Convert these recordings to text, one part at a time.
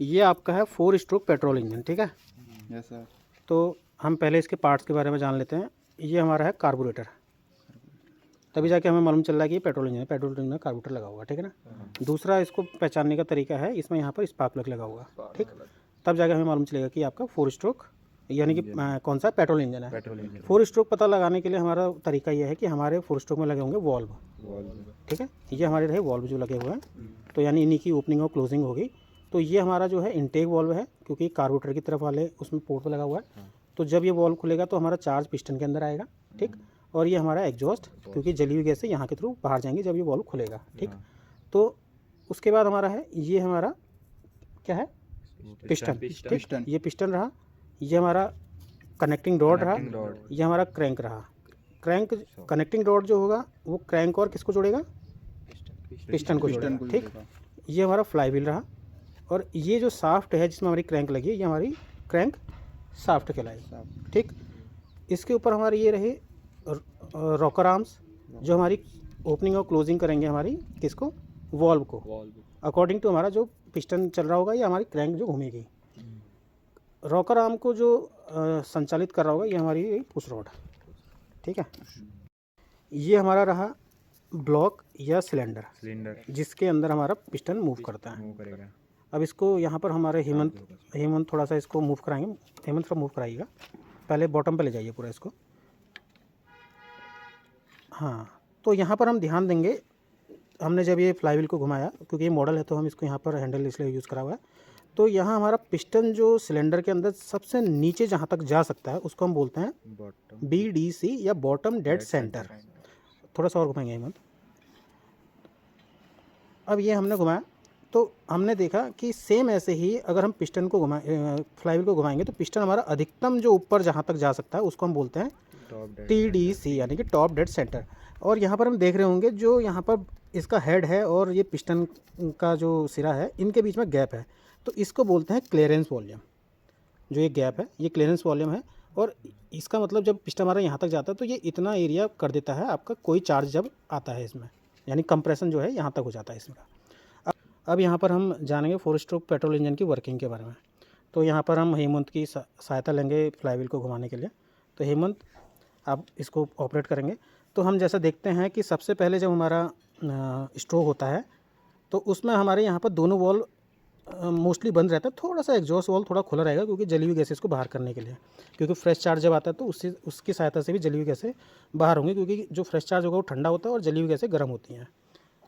ये आपका है 4 स्ट्रोक पेट्रोल इंजन, ठीक है। Yes sir. तो हम पहले इसके पार्ट्स के बारे में जान लेते हैं। ये हमारा है कार्बोरेटर, तभी जाके हमें मालूम चल रहा है कि ये पेट्रोल इंजन है, पेट्रोल इंजन में कार्बोरेटर लगा हुआ, ठीक है ना। दूसरा इसको पहचानने का तरीका है, इसमें यहाँ पर स्पार्क प्लग लगा हुआ, ठीक। तब जाके हमें मालूम चलेगा कि आपका 4 स्ट्रोक यानी कि कौन सा पेट्रोल इंजन है। 4 स्ट्रोक पता लगाने के लिए हमारा तरीका यह है कि हमारे 4 स्ट्रोक में लगे होंगे वॉल्व, ठीक है। ये हमारे रहे वॉल्व जो लगे हुए हैं, तो यानी इन्हीं की ओपनिंग और क्लोजिंग होगी। तो ये हमारा जो है इनटेक वॉल्व है, क्योंकि कार्बोरेटर की तरफ वाले उसमें पोर्ट पे लगा हुआ है। तो जब ये वॉल्व खुलेगा तो हमारा चार्ज पिस्टन के अंदर आएगा, ठीक। और ये हमारा एग्जॉस्ट, क्योंकि जली हुई गैस से यहाँ के थ्रू बाहर जाएंगे जब ये वॉल्व खुलेगा, ठीक। तो उसके बाद हमारा है, ये हमारा क्या है, पिस्टन, ठीक। ये पिस्टन रहा, ये हमारा कनेक्टिंग रॉड रहा, ये हमारा क्रैंक रहा। क्रैंक कनेक्टिंग रॉड जो होगा वो क्रैंक और किसको जोड़ेगा, पिस्टन को जोड़ेगा, ठीक। ये हमारा फ्लाई व्हील रहा, और ये जो साफ्ट है जिसमें हमारी क्रैंक लगी है, ये हमारी क्रैंक साफ्ट कहलाएगी, ठीक। इसके ऊपर हमारे ये रहे रॉकर आर्म्स, जो हमारी ओपनिंग और क्लोजिंग करेंगे हमारी किसको, वॉल्व को, अकॉर्डिंग टू हमारा जो पिस्टन चल रहा होगा या हमारी क्रैंक जो घूमेगी। रॉकर आर्म को जो संचालित कर रहा होगा ये हमारी पुश रॉड, ठीक है। ये हमारा रहा ब्लॉक या सिलेंडर जिसके अंदर हमारा पिस्टन मूव करता है। अब इसको यहाँ पर हमारे हेमंत थोड़ा सा इसको मूव कराएंगे, हेमंत थोड़ा मूव कराइएगा, पहले बॉटम पे ले जाइए पूरा इसको। हाँ, तो यहाँ पर हम ध्यान देंगे, हमने जब ये फ्लाईव्हील को घुमाया, क्योंकि ये मॉडल है तो हम इसको यहाँ पर हैंडल इसलिए यूज़ करा हुआ है। तो यहाँ हमारा पिस्टन जो सिलेंडर के अंदर सबसे नीचे जहाँ तक जा सकता है उसको हम बोलते हैं BDC या बॉटम डेड सेंटर। थोड़ा सा और घुमाएंगे हेमंत। अब ये हमने घुमाया तो हमने देखा कि सेम ऐसे ही अगर हम पिस्टन को फ्लाईव्हील को घुमाएंगे तो पिस्टन हमारा अधिकतम जो ऊपर जहाँ तक जा सकता है उसको हम बोलते हैं TDC यानी कि टॉप डेड सेंटर। और यहाँ पर हम देख रहे होंगे जो यहाँ पर इसका हेड है और ये पिस्टन का जो सिरा है, इनके बीच में गैप है, तो इसको बोलते हैं क्लियरेंस वॉल्यूम। जो ये गैप है ये क्लियरेंस वॉल्यूम है, और इसका मतलब जब पिस्टन हमारा यहाँ तक जाता है तो ये इतना एरिया कर देता है आपका कोई चार्ज जब आता है इसमें, यानी कंप्रेशन जो है यहाँ तक हो जाता है इसमें। अब यहाँ पर हम जानेंगे 4 स्ट्रोक पेट्रोल इंजन की वर्किंग के बारे में। तो यहाँ पर हम हेमंत की सहायता लेंगे फ्लाईव्हील को घुमाने के लिए। तो हेमंत आप इसको ऑपरेट करेंगे। तो हम जैसा देखते हैं कि सबसे पहले जब हमारा स्ट्रोक होता है तो उसमें हमारे यहाँ पर दोनों वॉल्व मोस्टली बंद रहता है, थोड़ा सा एग्जॉस्ट वॉल्व थोड़ा खुला रहेगा क्योंकि जली हुई गैसेस को बाहर करने के लिए, क्योंकि फ्रेश चार्ज जब आता है तो उसकी सहायता से भी जली हुई गैसें बाहर होंगी, क्योंकि जो फ्रेश चार्ज होगा वो ठंडा होता है और जली हुई गैसें गर्म होती हैं,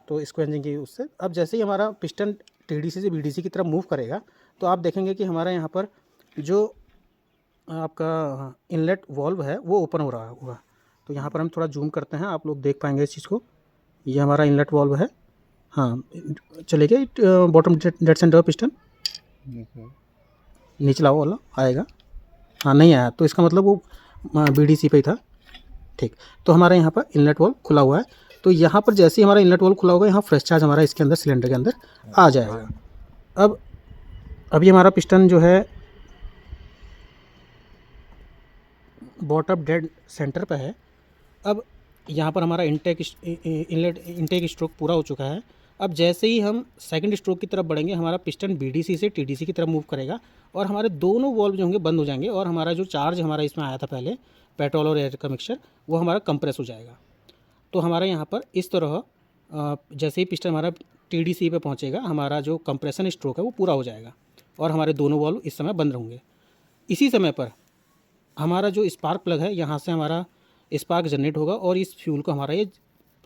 तो इसको इंजन की उससे। अब जैसे ही हमारा पिस्टन TDC से BDC की तरफ मूव करेगा तो आप देखेंगे कि हमारा यहाँ पर जो आपका इनलेट वॉल्व है वो ओपन हो रहा होगा। तो यहाँ पर हम थोड़ा जूम करते हैं, आप लोग देख पाएंगे इस चीज़ को। ये हमारा इनलेट वॉल्व है, हाँ चले गए बॉटम डेड सेंटर पिस्टन निचला वाला आएगा, हाँ नहीं आया तो इसका मतलब वो BDC पे ही था, ठीक। तो हमारा यहाँ पर इनलेट वॉल्व खुला हुआ है, तो यहाँ पर जैसे ही हमारा इनलेट वॉल्व खुला होगा यहाँ फ्रेश चार्ज हमारा इसके अंदर सिलेंडर के अंदर आ जाएगा। अब अभी हमारा पिस्टन जो है बॉटम डेड सेंटर पे है। अब यहाँ पर हमारा इनटेक स्ट्रोक पूरा हो चुका है। अब जैसे ही हम सेकंड स्ट्रोक की तरफ बढ़ेंगे हमारा पिस्टन BDC से TDC की तरफ मूव करेगा और हमारे दोनों वॉल्व जो होंगे बंद हो जाएंगे, और हमारा जो चार्ज हमारा इसमें आया था पहले पेट्रोल और एयर का मिक्सचर वो हमारा कंप्रेस हो जाएगा। तो हमारा यहाँ पर इस तरह जैसे ही पिस्टन हमारा TDC पे पहुँचेगा हमारा जो कंप्रेशन स्ट्रोक है वो पूरा हो जाएगा और हमारे दोनों वॉल्व इस समय बंद होंगे। इसी समय पर हमारा जो स्पार्क प्लग है यहाँ से हमारा स्पार्क जनरेट होगा और इस फ्यूल को हमारा ये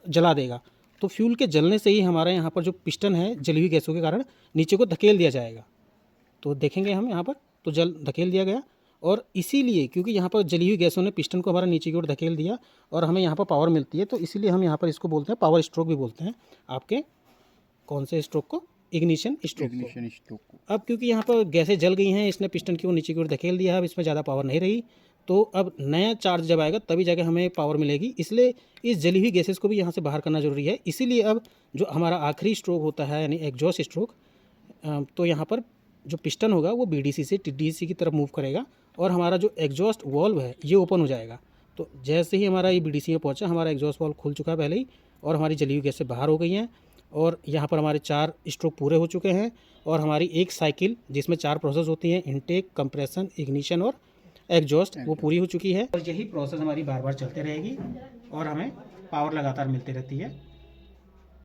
जला देगा। तो फ्यूल के जलने से ही हमारा यहाँ पर जो पिस्टन है जली हुई गैसों के कारण नीचे को धकेल दिया जाएगा। तो देखेंगे हम यहाँ पर तो जल धकेल दिया गया, और इसीलिए क्योंकि यहाँ पर जली हुई गैसों ने पिस्टन को हमारा नीचे की ओर धकेल दिया और हमें यहाँ पर पावर मिलती है, तो इसीलिए हम यहाँ पर इसको बोलते हैं पावर स्ट्रोक भी बोलते हैं। आपके कौन से स्ट्रोक को, इग्निशन स्ट्रोक को। अब क्योंकि यहाँ पर गैसें जल गई हैं, इसने पिस्टन की ओर नीचे की ओर धकेल दिया, अब इसमें ज़्यादा पावर नहीं रही, तो अब नया चार्ज जब आएगा तभी जाके हमें पावर मिलेगी। इसलिए इस जली हुई गैसेस को भी यहाँ से बाहर करना जरूरी है। इसीलिए अब जो हमारा आखिरी स्ट्रोक होता है यानी एग्जॉस्ट स्ट्रोक, तो यहाँ पर जो पिस्टन होगा वो BDC से TDC की तरफ मूव करेगा और हमारा जो एग्जॉस्ट वॉल्व है ये ओपन हो जाएगा। तो जैसे ही हमारा ये BDC में पहुँचा हमारा एग्जॉस्ट वॉल्व खुल चुका है पहले ही और हमारी जली हुई गैसें बाहर हो गई हैं। और यहाँ पर हमारे 4 स्ट्रोक पूरे हो चुके हैं और हमारी एक साइकिल जिसमें 4 प्रोसेस होती हैं, इनटेक, कंप्रेशन, इग्निशन और एग्जॉस्ट, वो पूरी हो चुकी है। और यही प्रोसेस हमारी बार बार चलते रहेगी और हमें पावर लगातार मिलती रहती है।